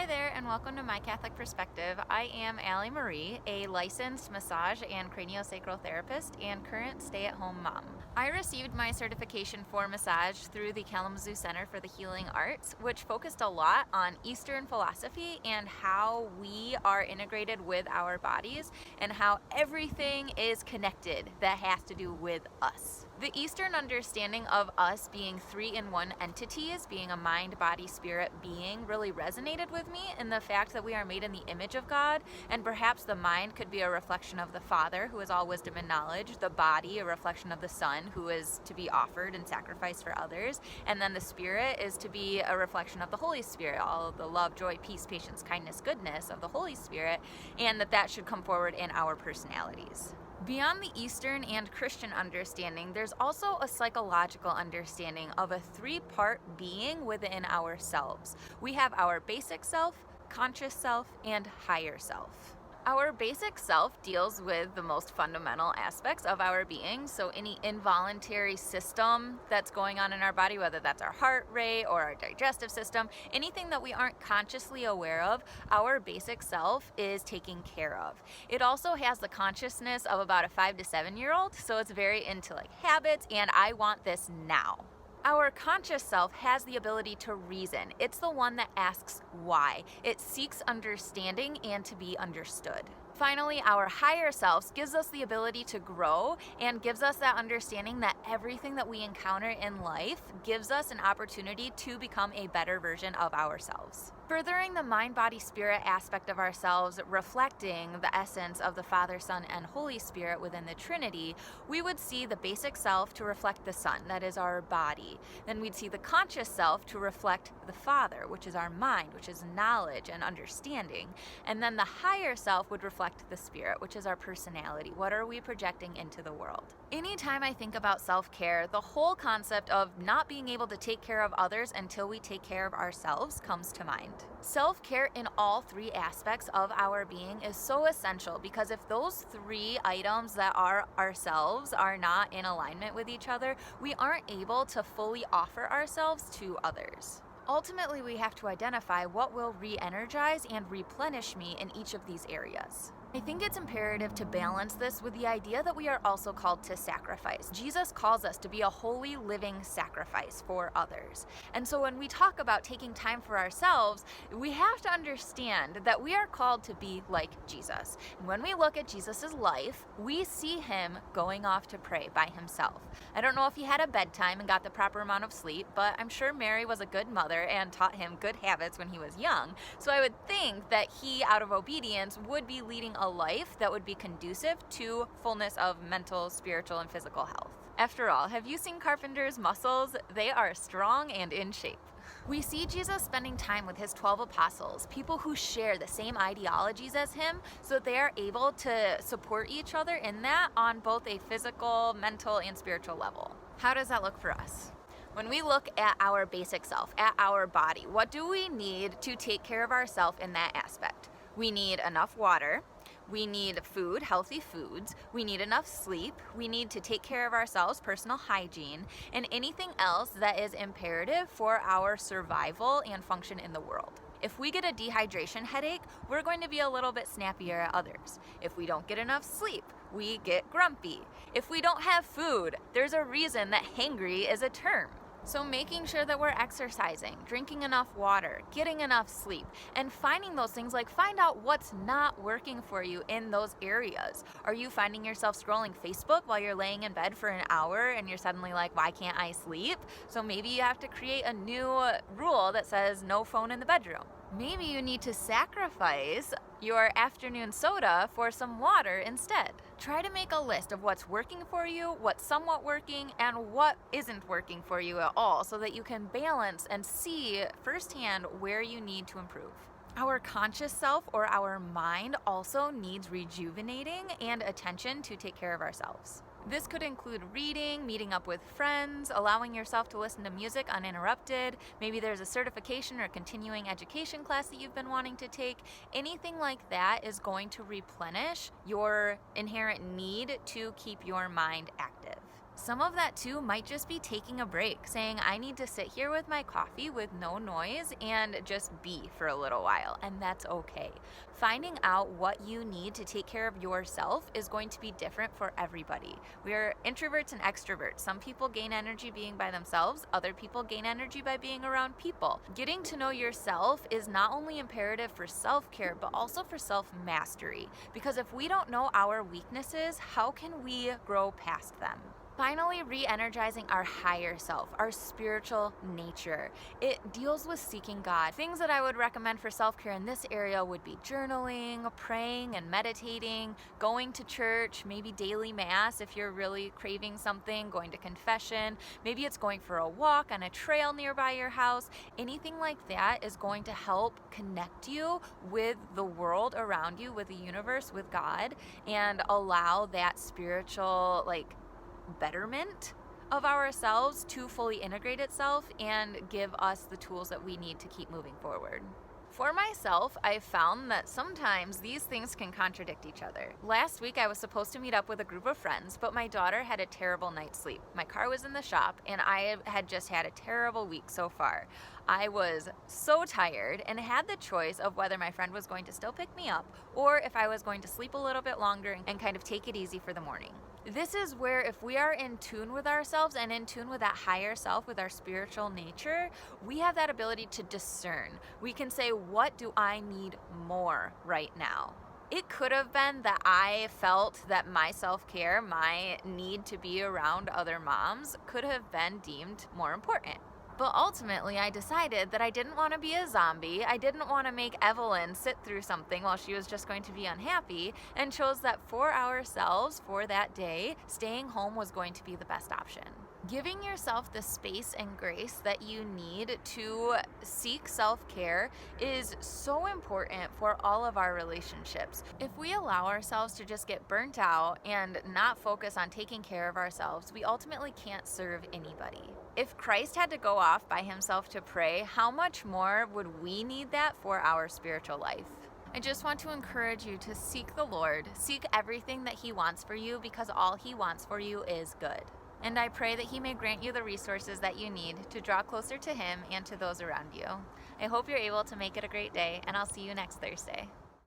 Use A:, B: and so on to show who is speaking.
A: there, and welcome to My Catholic Perspective. I am Allie Marie, a licensed massage and craniosacral therapist and current stay-at-home mom. I received my certification for massage through the Kalamazoo Center for the Healing Arts, which focused a lot on Eastern philosophy and how we are integrated with our bodies and how everything is connected that has to do with us. The Eastern understanding of us being three-in-one entities, being a mind, body, spirit being, really resonated with me in the fact that we are made in the image of God, and perhaps the mind could be a reflection of the Father, who is all wisdom and knowledge, the body a reflection of the Son, who is to be offered and sacrificed for others, and then the Spirit is to be a reflection of the Holy Spirit, all of the love, joy, peace, patience, kindness, goodness of the Holy Spirit, and that should come forward in our personalities. Beyond the Eastern and Christian understanding, there's also a psychological understanding of a three-part being within ourselves. We have our basic self, conscious self, and higher self. Our basic self deals with the most fundamental aspects of our being, so any involuntary system that's going on in our body, whether that's our heart rate or our digestive system, anything that we aren't consciously aware of, our basic self is taking care of. It also has the consciousness of about a 5 to 7 year old, so it's very into like habits and I want this now. Our conscious self has the ability to reason. It's the one that asks why. It seeks understanding and to be understood. Finally, our higher self gives us the ability to grow and gives us that understanding that everything that we encounter in life gives us an opportunity to become a better version of ourselves. Furthering the mind, body, spirit aspect of ourselves, reflecting the essence of the Father, Son, and Holy Spirit within the Trinity, we would see the basic self to reflect the Son, that is our body. Then we'd see the conscious self to reflect the Father, which is our mind, which is knowledge and understanding. And then the higher self would reflect the Spirit, which is our personality. What are we projecting into the world? Anytime I think about self-care, the whole concept of not being able to take care of others until we take care of ourselves comes to mind. Self-care in all three aspects of our being is so essential because if those three items that are ourselves are not in alignment with each other, we aren't able to fully offer ourselves to others. Ultimately, we have to identify what will re-energize and replenish me in each of these areas. I think it's imperative to balance this with the idea that we are also called to sacrifice. Jesus calls us to be a holy, living sacrifice for others. And so when we talk about taking time for ourselves, we have to understand that we are called to be like Jesus. And when we look at Jesus's life, we see him going off to pray by himself. I don't know if he had a bedtime and got the proper amount of sleep, but I'm sure Mary was a good mother and taught him good habits when he was young. So I would think that he, out of obedience, would be leading a life that would be conducive to fullness of mental, spiritual, and physical health. After all, have you seen Carpenter's muscles? They are strong and in shape. We see Jesus spending time with his 12 apostles, people who share the same ideologies as him, so that they are able to support each other in that on both a physical, mental, and spiritual level. How does that look for us? When we look at our basic self, at our body, what do we need to take care of ourselves in that aspect? We need enough water. We need food, healthy foods. We need enough sleep. We need to take care of ourselves, personal hygiene, and anything else that is imperative for our survival and function in the world. If we get a dehydration headache, we're going to be a little bit snappier at others. If we don't get enough sleep, we get grumpy. If we don't have food, there's a reason that hangry is a term. So making sure that we're exercising, drinking enough water, getting enough sleep, and finding those things, like find out what's not working for you in those areas. Are you finding yourself scrolling Facebook while you're laying in bed for an hour and you're suddenly like, why can't I sleep? So maybe you have to create a new rule that says no phone in the bedroom. Maybe you need to sacrifice your afternoon soda for some water instead. Try to make a list of what's working for you, what's somewhat working, and what isn't working for you at all so that you can balance and see firsthand where you need to improve. Our conscious self or our mind also needs rejuvenating and attention to take care of ourselves. This could include reading, meeting up with friends, allowing yourself to listen to music uninterrupted. Maybe there's a certification or continuing education class that you've been wanting to take. Anything like that is going to replenish your inherent need to keep your mind active. Some of that too might just be taking a break, saying, I need to sit here with my coffee with no noise and just be for a little while, and that's okay. Finding out what you need to take care of yourself is going to be different for everybody. We are introverts and extroverts. Some people gain energy being by themselves, other people gain energy by being around people. Getting to know yourself is not only imperative for self-care, but also for self-mastery, because if we don't know our weaknesses, how can we grow past them? Finally, re-energizing our higher self, our spiritual nature. It deals with seeking God. Things that I would recommend for self-care in this area would be journaling, praying and meditating, going to church, maybe daily mass if you're really craving something, going to confession. Maybe it's going for a walk on a trail nearby your house. Anything like that is going to help connect you with the world around you, with the universe, with God, and allow that spiritual, betterment of ourselves to fully integrate itself and give us the tools that we need to keep moving forward. For myself, I've found that sometimes these things can contradict each other. Last week, I was supposed to meet up with a group of friends, but my daughter had a terrible night's sleep. My car was in the shop, and I had just had a terrible week so far. I was so tired and had the choice of whether my friend was going to still pick me up or if I was going to sleep a little bit longer and kind of take it easy for the morning. This is where if we are in tune with ourselves and in tune with that higher self, with our spiritual nature, we have that ability to discern. We can say, what do I need more right now? It could have been that I felt that my self-care, my need to be around other moms, could have been deemed more important. But ultimately, I decided that I didn't want to be a zombie. I didn't want to make Evelyn sit through something while she was just going to be unhappy, and chose that for ourselves, for that day, staying home was going to be the best option. Giving yourself the space and grace that you need to seek self-care is so important for all of our relationships. If we allow ourselves to just get burnt out and not focus on taking care of ourselves, we ultimately can't serve anybody. If Christ had to go off by himself to pray, how much more would we need that for our spiritual life? I just want to encourage you to seek the Lord, seek everything that he wants for you, because all he wants for you is good. And I pray that he may grant you the resources that you need to draw closer to him and to those around you. I hope you're able to make it a great day, and I'll see you next Thursday.